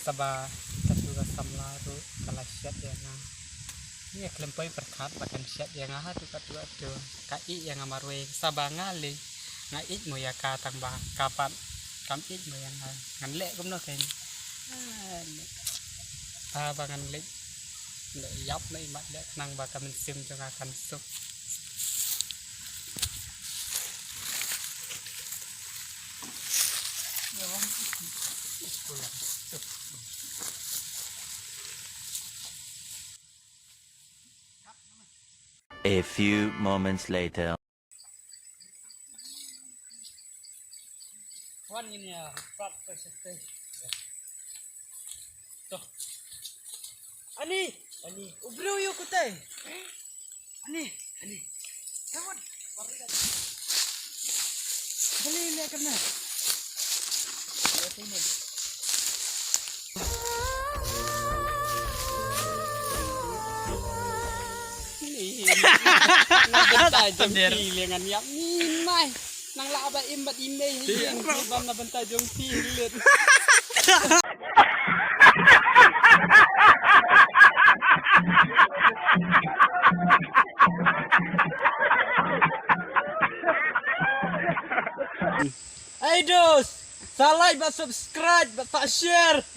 Sabah juga samlaru kalasyat yang ini kelempai berkat bahkan syat yang tu kai yang amarwe sabangali ngait mo ya katang ba kapan kamit mo yang nganlek kumno kay bangan lek yap na imat lek nang baka mensim jong akan sup A few moments later. Wan ini ya, prat pesete. Tuh. Ani, ubro yo kutay. Ani. Tawad. Bali lihat kena. Ya tunod. Nabantay jong pilingan yak minay nang laba imbat imay yang ibam nabantay jong pilit Ay dos, salay ba subscribe ba share